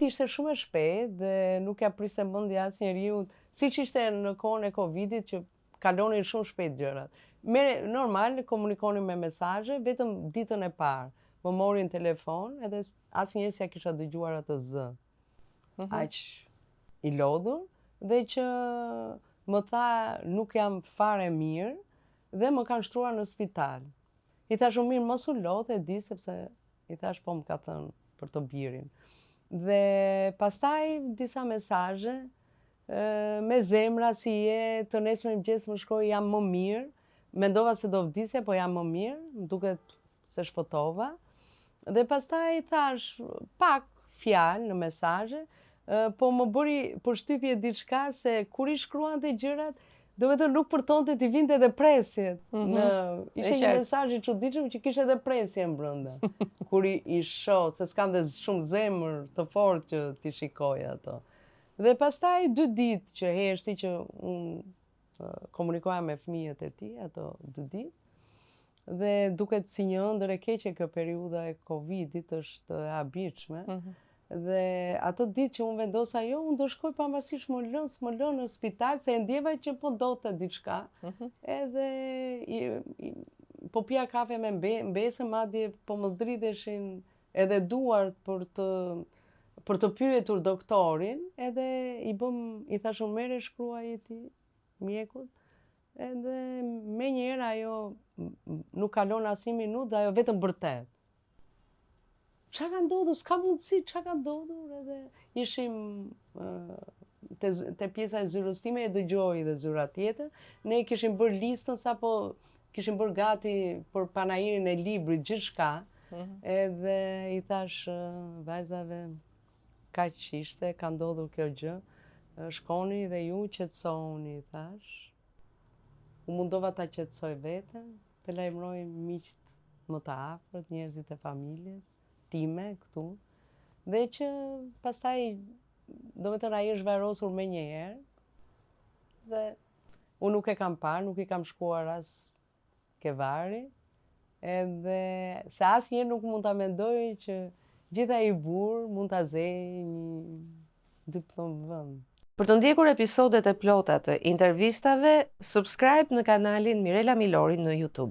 ishte shumë e shpejtë dhe nuk ja priste mendja as njeriu, siç ishte në kohën e Covidit që kalonin shumë shpejt gjërat. Normal komunikonin me mesazhe, vetëm ditën e parë më morin telefon edhe asnjëherë s'ja kisha dëgjuar atë zë. Aq i lodhur dhe që më tha nuk jam fare mirë dhe më kanë shtruar në spital. I thash mirë mos u lodh, e di sepse i thash po më ka thënë për të birin. Dhe pastaj disa mesazhe me zemra si je, të nesër mëngjes më shkroi jam më mirë. Mendova se do vdisja, po jam më mirë, më duket se shpëtova. Dhe pastaj thash pak fjalë në mesazhe, po më bëri përshtypje diçka se kur i shkruante gjërat, do me thënë nuk përtonte t'i vinte depresjet. Ishte një mesazh i çuditshëm që kishte depresje brenda. Kur i shoh, se s'kam dhe shumë zemër të fortë që t'i shikoj ato. Dhe pastaj 2 ditë që heshti që unë komunikoja me fëmijët e tij ato 2 ditë. Dhe duket si një ëndër e keqe kjo periudha e Covidit, është e habitshme. Dhe ato ditë që unë vendosa unë do shkoj pavarësisht s'më lënë në spital, se e ndjeva që po ndodhte diçka. Edhe po pija kafe me mbesën, madje po më dridheshin edhe duart për të pyetur doktorin, edhe i thash unë merre shkruaje ti mjekut, edhe menjëherë ajo nuk kalon asnjë minutë dhe ajo vetëm vërtet. Qa ka ndodhur, s'ka mundësi, qa ka ndodhur, edhe ishim te pjesa e zyrës time, e dëgjoj dhe zyra tjetër, ne kishim bërë listën sapo kishim bërë gati për panairin e librit, gjithçka, edhe i thash vajzave, kaq ishte, ka ndodhur kjo gjë, shkoni dhe ju qetësohuni, i thash. U mundova ta qetësoj veten, të lajmëroj miqt më të afërt, njerëzit e familjes time këtu, dhe që pastaj, do me thënë ai është varrosur menjëherë, dhe unë nuk e kam parë, nuk i kam shkuar as ke vari, edhe se asnjëherë nuk mund ta mendoj që gjithë ai burr mund ta zejë një diplomë vend. Për të ndjekur episodet e plota të intervistave, subscribe në kanalin Mirela Milori në YouTube.